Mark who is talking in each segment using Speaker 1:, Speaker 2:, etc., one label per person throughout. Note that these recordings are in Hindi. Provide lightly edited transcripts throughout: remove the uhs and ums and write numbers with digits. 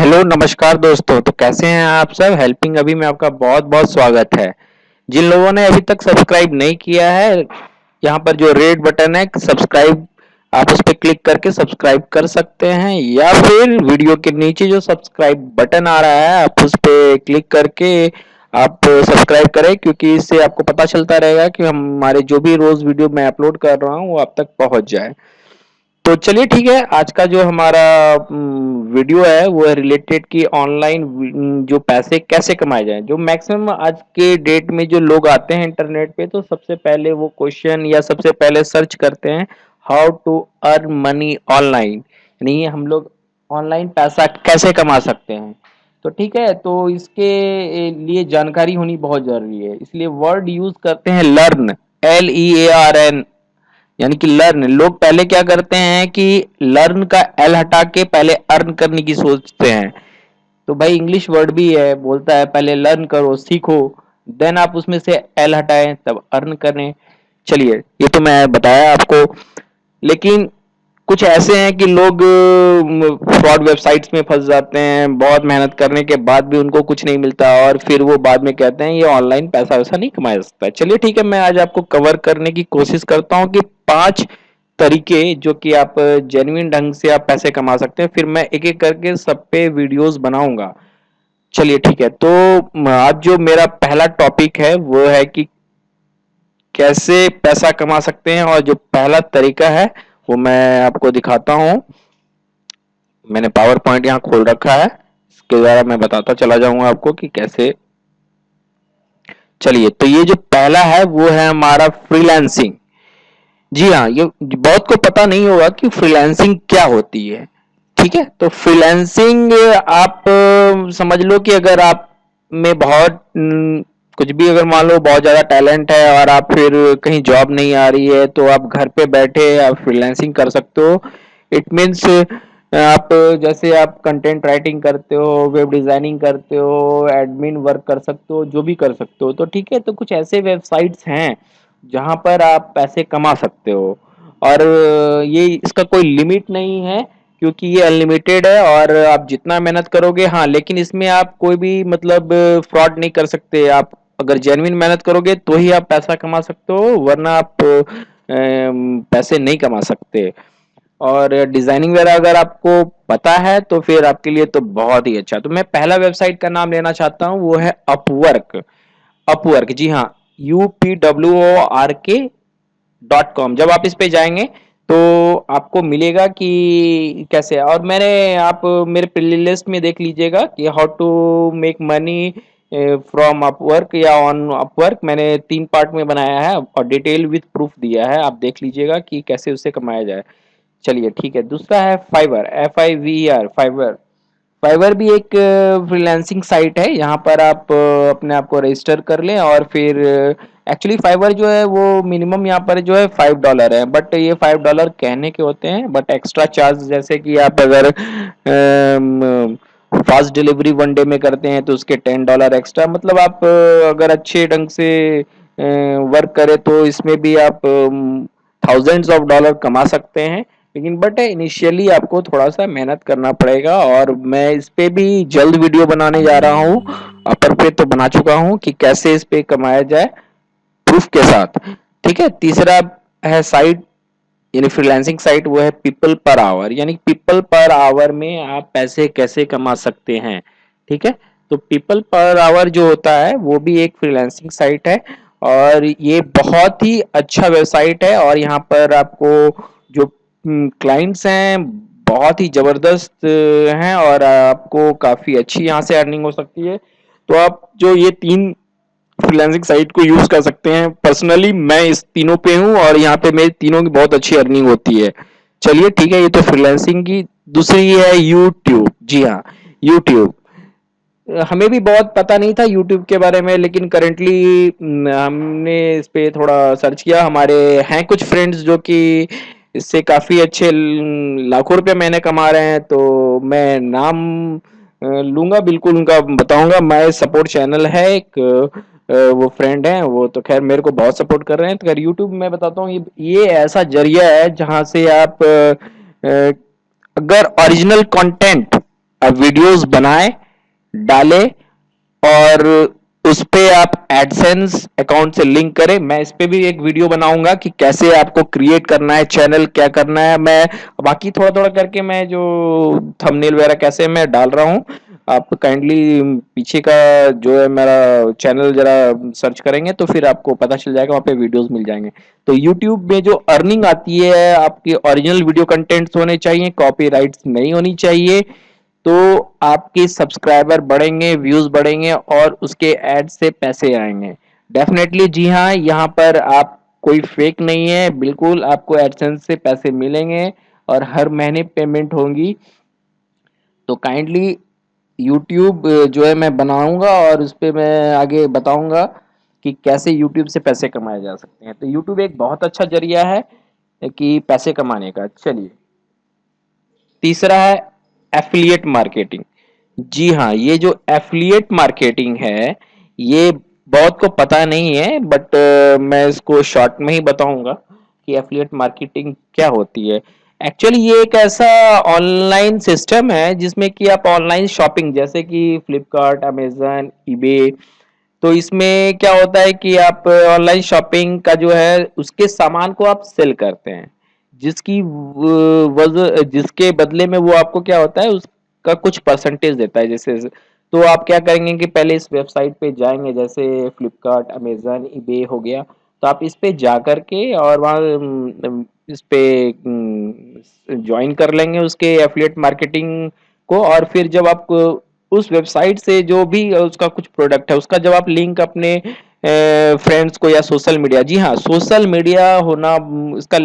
Speaker 1: हेलो नमस्कार दोस्तों। तो कैसे हैं आप सब। हेल्पिंग अभी में आपका बहुत बहुत स्वागत है। जिन लोगों ने अभी तक सब्सक्राइब नहीं किया है, यहाँ पर जो रेड बटन है सब्सक्राइब, आप उस पर क्लिक करके सब्सक्राइब कर सकते हैं, या फिर वीडियो के नीचे जो सब्सक्राइब बटन आ रहा है आप उस पर क्लिक करके आप सब्सक्राइब करें, क्योंकि इससे आपको पता चलता रहेगा कि हमारे जो भी रोज वीडियो मैं अपलोड कर रहा हूँ वो आप तक पहुंच जाए। तो चलिए ठीक है, आज का जो हमारा वीडियो है वो है रिलेटेड कि ऑनलाइन जो पैसे कैसे कमाए जाएं। जो मैक्सिमम आज के डेट में जो लोग आते हैं इंटरनेट पे, तो सबसे पहले वो क्वेश्चन या सबसे पहले सर्च करते हैं how to earn money online, यानी हम लोग ऑनलाइन पैसा कैसे कमा सकते हैं। तो ठीक है, तो इसके लिए जानकारी होनी बहुत जरूरी है, इसलिए वर्ड यूज करते हैं लर्न, LEARN, यानी कि लर्न। लोग पहले क्या करते हैं कि लर्न का एल हटा के पहले अर्न करने की सोचते हैं। तो भाई इंग्लिश वर्ड भी है, बोलता है पहले लर्न करो, सीखो, देन आप उसमें से एल हटाएं तब अर्न करें। चलिए, ये तो मैं बताया आपको। लेकिन कुछ ऐसे हैं कि लोग फ्रॉड वेबसाइट्स में फंस जाते हैं, बहुत मेहनत करने के बाद भी उनको कुछ नहीं मिलता, और फिर वो बाद में कहते हैं ये ऑनलाइन पैसा वैसा नहीं कमाया जा सकता। चलिए ठीक है, मैं आज आपको कवर करने की कोशिश करता हूँ कि 5 तरीके जो कि आप जेन्युइन ढंग से आप पैसे कमा सकते हैं। फिर मैं एक एक करके सब पे वीडियोस बनाऊंगा। चलिए ठीक है, तो आज जो मेरा पहला टॉपिक है वो है कि कैसे पैसा कमा सकते हैं, और जो पहला तरीका है वो मैं आपको दिखाता हूँ। मैंने पावर पॉइंट यहाँ खोल रखा है, इसके द्वारा मैं बताता चला जाऊंगा आपको कि कैसे। चलिए, तो ये जो पहला है वो है हमारा फ्रीलांसिंग। जी हाँ, ये बहुत को पता नहीं होगा कि फ्रीलांसिंग क्या होती है। ठीक है, तो फ्रीलांसिंग आप समझ लो कि अगर आप में बहुत कुछ भी, अगर मान लो बहुत ज्यादा टैलेंट है और आप फिर कहीं जॉब नहीं आ रही है, तो आप घर पे बैठे आप फ्रीलांसिंग कर सकते हो। इट मीन्स आप जैसे आप कंटेंट राइटिंग करते हो, वेब डिजाइनिंग करते हो, एडमिन वर्क कर सकते हो, जो भी कर सकते हो। तो ठीक है, तो कुछ ऐसे वेबसाइट्स हैं जहां पर आप पैसे कमा सकते हो, और ये इसका कोई लिमिट नहीं है, क्योंकि ये अनलिमिटेड है और आप जितना मेहनत करोगे। हाँ, लेकिन इसमें आप कोई भी मतलब फ्रॉड नहीं कर सकते। आप अगर जेन्युइन मेहनत करोगे तो ही आप पैसा कमा सकते हो, वरना आप पैसे नहीं कमा सकते। और डिजाइनिंग वगैरह अगर आपको पता है तो फिर आपके लिए तो बहुत ही अच्छा। तो मैं पहला वेबसाइट का नाम लेना चाहता हूँ, वो है अपवर्क। अपवर्क, जी हाँ, UPWORK.com। जब आप इस पे जाएंगे तो आपको मिलेगा कि कैसे, और मैंने आप मेरे प्लेलिस्ट में देख लीजिएगा कि how to make money from Upwork या ऑन अपवर्क। मैंने 3 पार्ट में बनाया है और डिटेल विथ प्रूफ दिया है, आप देख लीजिएगा कि कैसे उससे कमाया जाए। चलिए ठीक है, दूसरा है फाइवर, FIVER, फाइवर। फाइवर भी एक फ्रीलांसिंग साइट है, यहाँ पर आप अपने आप को रजिस्टर कर लें, और फिर एक्चुअली फाइवर जो है वो मिनिमम यहाँ पर जो है $5 है, बट ये $5 कहने के होते हैं, बट एक्स्ट्रा चार्ज जैसे कि आप अगर फास्ट डिलीवरी 1 डे में करते हैं तो उसके $10 एक्स्ट्रा, मतलब आप अगर अच्छे ढंग से वर्क करें तो इसमें भी आप थाउजेंड्स ऑफ डॉलर कमा सकते हैं। लेकिन बट इनिशियली आपको थोड़ा सा मेहनत करना पड़ेगा, और मैं इस पे भी जल्द वीडियो बनाने जा रहा हूँ। अपर पे तो बना चुका हूँ कि कैसे इस पे कमाया जाए प्रूफ के साथ। ठीक है, तीसरा है साइट, यानी फ्रीलांसिंग साइट, वो है पीपल पर आवर, यानी पीपल पर आवर में आप पैसे कैसे कमा सकते हैं। ठीक है, तो पीपल पर आवर जो होता है वो भी एक फ्रीलांसिंग साइट है, और ये बहुत ही अच्छा वेबसाइट है, और यहाँ पर आपको जो क्लाइंट्स हैं बहुत ही जबरदस्त हैं, और आपको काफी अच्छी यहाँ से अर्निंग हो सकती है। तो आप जो ये 3 फ्रीलांसिंग साइट को यूज कर सकते हैं। पर्सनली मैं इस तीनों पे हूँ, और यहाँ पे मेरी तीनों की बहुत अच्छी अर्निंग होती है। चलिए ठीक है, ये तो फ्रीलांसिंग की। दूसरी है यूट्यूब। जी हाँ, यूट्यूब हमें भी बहुत पता नहीं था यूट्यूब के बारे में, लेकिन करेंटली हमने इस पे थोड़ा सर्च किया। हमारे हैं कुछ फ्रेंड्स जो कि इससे काफी अच्छे लाखों रुपए महीने कमा रहे हैं, तो मैं नाम लूंगा, बिल्कुल उनका बताऊंगा। माय सपोर्ट चैनल है एक, वो फ्रेंड है, वो तो खैर मेरे को बहुत सपोर्ट कर रहे हैं। तो खैर यूट्यूब मैं बताता हूँ, ये ऐसा जरिया है जहां से आप अगर ओरिजिनल कंटेंट वीडियोस बनाए, डाले और उस पे आप एडसेंस अकाउंट से लिंक करें। मैं इस पे भी एक वीडियो बनाऊंगा कि कैसे आपको क्रिएट करना है चैनल, क्या करना है। मैं बाकी थोड़ा थोड़ा करके मैं जो थंबनेल वगैरह कैसे मैं डाल रहा हूँ, आप काइंडली पीछे का जो है मेरा चैनल जरा सर्च करेंगे तो फिर आपको पता चल जाएगा, वहाँ पे वीडियोस मिल जाएंगे। तो यूट्यूब में जो अर्निंग आती है, आपकी ओरिजिनल वीडियो कंटेंट्स होने चाहिए, कॉपीराइट्स नहीं होनी चाहिए, तो आपके सब्सक्राइबर बढ़ेंगे, व्यूज बढ़ेंगे और उसके एड से पैसे आएंगे डेफिनेटली। जी हाँ, यहाँ पर आप कोई फेक नहीं है, बिल्कुल आपको एडसेंस से पैसे मिलेंगे और हर महीने पेमेंट होंगी। तो काइंडली यूट्यूब जो है मैं बनाऊंगा और उस पे मैं आगे बताऊंगा कि कैसे यूट्यूब से पैसे कमाए जा सकते हैं। तो यूट्यूब एक बहुत अच्छा जरिया है कि पैसे कमाने का। चलिए, तीसरा है एफिलिएट मार्केटिंग। जी हाँ, ये जो एफिलिएट मार्केटिंग है, ये बहुत को पता नहीं है, बट मैं इसको शॉर्ट में ही बताऊंगा कि एफिलिएट मार्केटिंग क्या होती है। एक्चुअली ये एक ऐसा ऑनलाइन सिस्टम है जिसमें कि आप ऑनलाइन शॉपिंग जैसे कि फ्लिपकार्ट, अमेजन, ईबे, तो इसमें क्या होता है कि आप ऑनलाइन शॉपिंग का जो है उसके सामान को आप सेल करते हैं, जिसकी वजह जिसके बदले में वो आपको क्या होता है उसका कुछ परसेंटेज देता है। जैसे तो आप क्या करेंगे कि पहले इस वेबसाइट पे जाएंगे, जैसे फ्लिपकार्ट, अमेजन, ईबे हो गया, तो आप इस पे जा करके और वहाँ इस पे ज्वाइन कर लेंगे उसके एफिलिएट मार्केटिंग को। और फिर जब आप उस वेबसाइट से जो भी उसका कुछ प्रोडक्ट है उसका जब आप लिंक अपने फ्रेंड्स को या सोशल मीडिया, जी हाँ, सोशल मीडिया होना इसका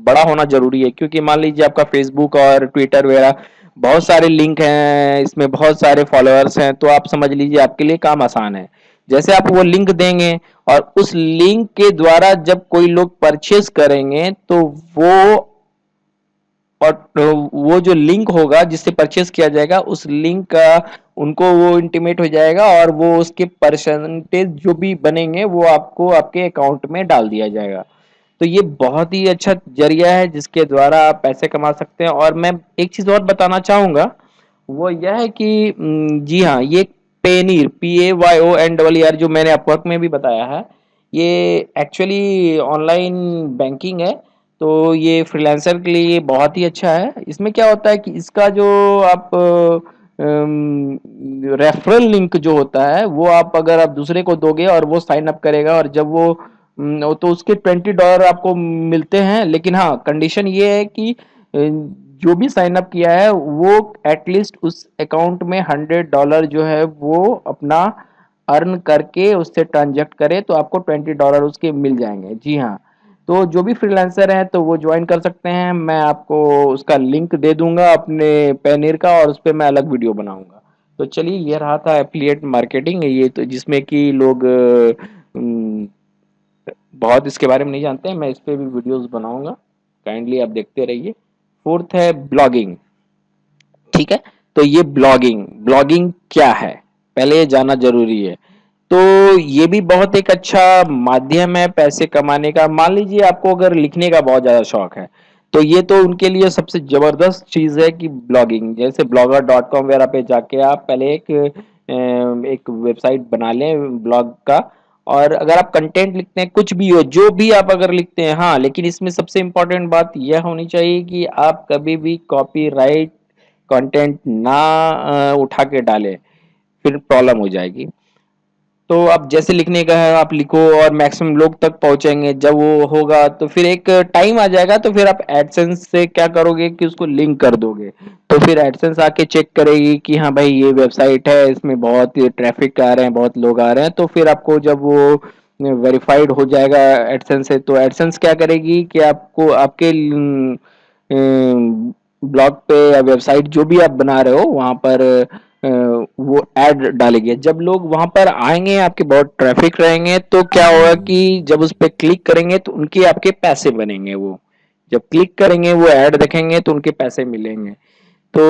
Speaker 1: बड़ा होना जरूरी है, क्योंकि मान लीजिए आपका फेसबुक और ट्विटर वगैरह बहुत सारे लिंक हैं, इसमें बहुत सारे फॉलोअर्स हैं, तो आप समझ लीजिए आपके लिए काम आसान है। जैसे आप वो लिंक देंगे और उस लिंक के द्वारा जब कोई लोग परचेज करेंगे तो वो और वो जो लिंक होगा जिससे परचेज किया जाएगा उस लिंक का उनको वो इंटीमेट हो जाएगा और वो उसके परसेंटेज जो भी बनेंगे वो आपको आपके अकाउंट में डाल दिया जाएगा। तो ये बहुत ही अच्छा जरिया है जिसके द्वारा आप पैसे कमा सकते हैं। और मैं एक चीज और बताना चाहूंगा, वो यह है कि जी हाँ, ये पेनीर, PAYONER जो मैंने अपवर्क में भी बताया है, ये एक्चुअली ऑनलाइन बैंकिंग है। तो ये फ्रीलांसर के लिए बहुत ही अच्छा है। इसमें क्या होता है कि इसका जो आप रेफरल लिंक जो होता है वो आप अगर आप दूसरे को दोगे और वो साइन अप करेगा और जब वो तो उसके $20 आपको मिलते हैं। लेकिन हाँ, कंडीशन ये है कि जो भी साइन अप किया है वो एटलीस्ट उस अकाउंट में $100 जो है वो अपना अर्न करके उससे ट्रांजेक्ट करे तो आपको $20 उसके मिल जाएंगे। जी हाँ, तो जो भी फ्रीलांसर हैं तो वो ज्वाइन कर सकते हैं। मैं आपको उसका लिंक दे दूंगा अपने पैनीर का और उस पर मैं अलग वीडियो बनाऊंगा। तो चलिए, ये रहा था एफिलिएट मार्केटिंग, ये तो जिसमें कि लोग बहुत इसके बारे में नहीं जानते हैं। मैं इस पे भी वीडियोस बनाऊंगा, काइंडली आप देखते रहिए। फोर्थ है ब्लॉगिंग। ठीक है, तो ये ब्लॉगिंग ब्लॉगिंग क्या है पहले ये जानना जरूरी है। तो ये भी बहुत एक अच्छा माध्यम है पैसे कमाने का। मान लीजिए आपको अगर लिखने का बहुत ज्यादा शौक है तो ये तो उनके लिए सबसे जबरदस्त चीज है कि ब्लॉगिंग, जैसे blogger.com वगैरह पे जाके आप पहले एक वेबसाइट बना लें ब्लॉग का। और अगर आप कंटेंट लिखते हैं, कुछ भी हो, जो भी आप अगर लिखते हैं, हाँ, लेकिन इसमें सबसे इम्पोर्टेंट बात यह होनी चाहिए कि आप कभी भी कॉपीराइट कंटेंट ना उठा के डालें, फिर प्रॉब्लम हो जाएगी। तो आप जैसे लिखने का है आप लिखो और मैक्सिमम लोग तक पहुंचेंगे। जब वो होगा तो फिर एक टाइम आ जाएगा तो फिर आप एडसेंस से क्या करोगे कि उसको लिंक कर दोगे। तो फिर एडसेंस आके चेक करेगी कि हाँ भाई ये वेबसाइट है, इसमें बहुत ट्रैफिक आ रहे हैं, बहुत लोग आ रहे हैं, तो फिर आपको जब वो वेरीफाइड हो जाएगा एडसेंस से, तो एडसेंस क्या करेगी कि आपको आपके ब्लॉग पे या वेबसाइट जो भी आप बना रहे हो वहां पर वो ऐड डालेंगे। जब लोग वहां पर आएंगे, आपके बहुत ट्रैफिक रहेंगे, तो क्या होगा कि जब उस पर क्लिक करेंगे तो उनके आपके पैसे बनेंगे। वो जब क्लिक करेंगे वो ऐड देखेंगे तो उनके पैसे मिलेंगे। तो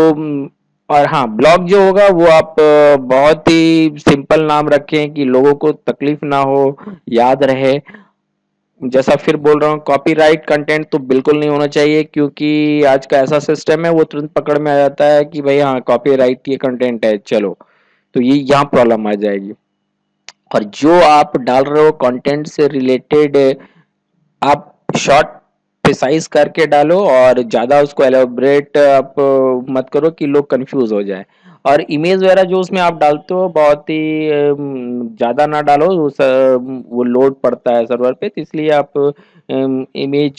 Speaker 1: और हाँ, ब्लॉग जो होगा वो आप बहुत ही सिंपल नाम रखें कि लोगों को तकलीफ ना हो, याद रहे। जैसा फिर बोल रहा हूँ, कॉपीराइट कंटेंट तो बिल्कुल नहीं होना चाहिए, क्योंकि आज का ऐसा सिस्टम है वो तुरंत पकड़ में आ जाता है कि भाई हाँ कॉपीराइट ये कंटेंट है, चलो, तो ये यहाँ प्रॉब्लम आ जाएगी। और जो आप डाल रहे हो कंटेंट से रिलेटेड, आप शॉर्ट प्रिसाइज करके डालो, और ज़्यादा उसको एलोबरेट आप मत करो कि लोग कंफ्यूज हो जाए। और इमेज वगैरह जो उसमें आप डालते हो बहुत ही ज़्यादा ना डालो, वो लोड पड़ता है सर्वर पे, तो इसलिए आप इमेज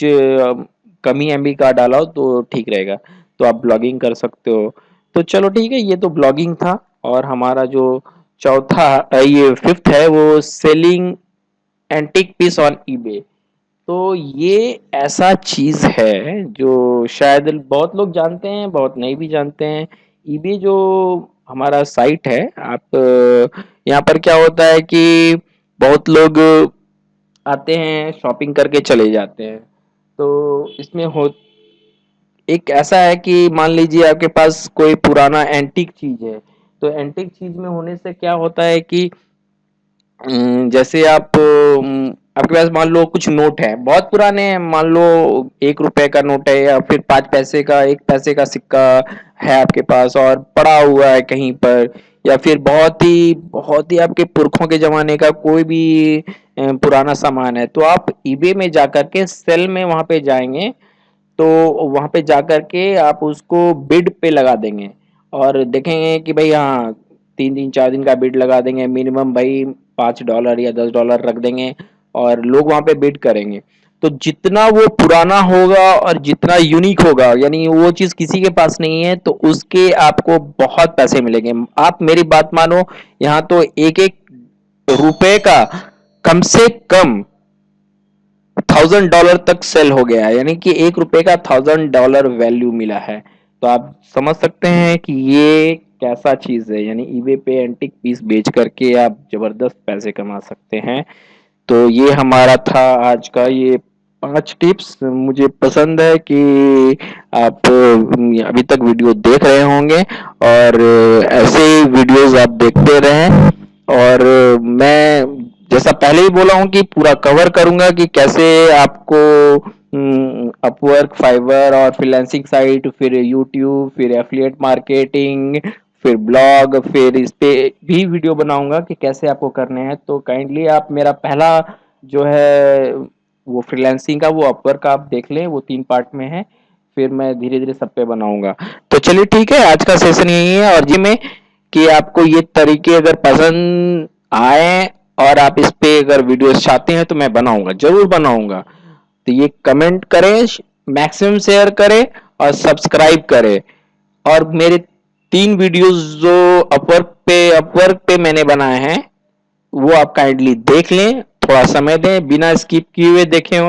Speaker 1: कम ही एमबी का डालो तो ठीक रहेगा। तो आप ब्लॉगिंग कर सकते हो। तो चलो ठीक है, ये तो ब्लॉगिंग था। और हमारा जो चौथा ये फिफ्थ है वो selling antique piece on eBay. तो ये ऐसा चीज है जो शायद बहुत लोग जानते हैं, बहुत नहीं भी जानते हैं। ईबे जो हमारा साइट है, आप यहाँ पर क्या होता है कि बहुत लोग आते हैं, शॉपिंग करके चले जाते हैं। तो इसमें हो एक ऐसा है कि मान लीजिए आपके पास कोई पुराना एंटीक चीज है। तो एंटीक चीज में होने से क्या होता है कि जैसे आप आपके पास मान लो कुछ नोट है, बहुत पुराने हैं, मान लो 1 रुपए का नोट है, या फिर 5 पैसे का, 1 पैसे का सिक्का है आपके पास और पड़ा हुआ है कहीं पर, या फिर बहुत ही आपके पुरखों के जमाने का कोई भी पुराना सामान है, तो आप ईबे में जाकर के सेल में वहां पे जाएंगे। तो वहां पे जाकर के आप उसको बिड पे लगा देंगे, और देखेंगे कि भाई हाँ 3 दिन 4 दिन का बिड लगा देंगे, मिनिमम भाई $5 या $10 रख देंगे, और लोग वहां पे बिड करेंगे। तो जितना वो पुराना होगा और जितना यूनिक होगा, यानी वो चीज किसी के पास नहीं है, तो उसके आपको बहुत पैसे मिलेंगे। आप मेरी बात मानो, यहाँ तो एक एक रुपए का कम से कम $1000 तक सेल हो गया है, यानी कि 1 रुपए का $1000 वैल्यू मिला है। तो आप समझ सकते हैं कि ये कैसा चीज है, यानी ईबे पे एंटिक पीस बेच करके आप जबरदस्त पैसे कमा सकते हैं। तो ये हमारा था आज का ये 5 टिप्स। मुझे पसंद है कि आप अभी तक वीडियो देख रहे होंगे, और ऐसे ही वीडियोस आप देखते रहें। और मैं जैसा पहले ही बोला हूँ कि पूरा कवर करूंगा कि कैसे आपको अपवर्क, फाइवर और फ्रीलांसिंग साइट, फिर यूट्यूब, फिर एफिलिएट मार्केटिंग, फिर ब्लॉग, फिर इस पे भी वीडियो बनाऊंगा कि कैसे आपको करने हैं। तो काइंडली आप मेरा पहला जो है वो फ्रीलांसिंग का, वो अपवर्क का आप देख लें, वो 3 पार्ट में है। फिर मैं धीरे धीरे सब पे बनाऊंगा। तो चलिए ठीक है, आज का सेशन यही है। और जी में कि आपको ये तरीके अगर पसंद आए और आप इस पे अगर वीडियोस चाहते हैं तो मैं बनाऊंगा, जरूर बनाऊंगा। तो ये कमेंट करें, मैक्सिमम शेयर करें और सब्सक्राइब करें। और मेरे 3 वीडियोस जो अपवर्क पे मैंने बनाए हैं, वो आप काइंडली देख लें, थोड़ा समय दें, बिना स्किप किए हुए देखें,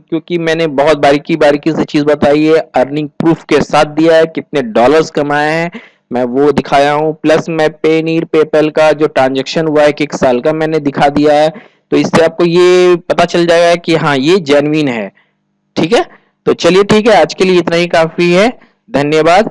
Speaker 1: क्योंकि मैंने बहुत बारीकी बारीकी से चीज बताई है, अर्निंग प्रूफ के साथ दिया है, कितने डॉलर्स कमाए हैं मैं वो दिखाया हूँ, प्लस मैं पेनीर पेपल का जो ट्रांजेक्शन हुआ है कि 1 साल का मैंने दिखा दिया है। तो इससे आपको ये पता चल जाएगा कि हाँ ये जेन्युइन है। ठीक है, तो चलिए ठीक है, आज के लिए इतना ही काफी है। धन्यवाद।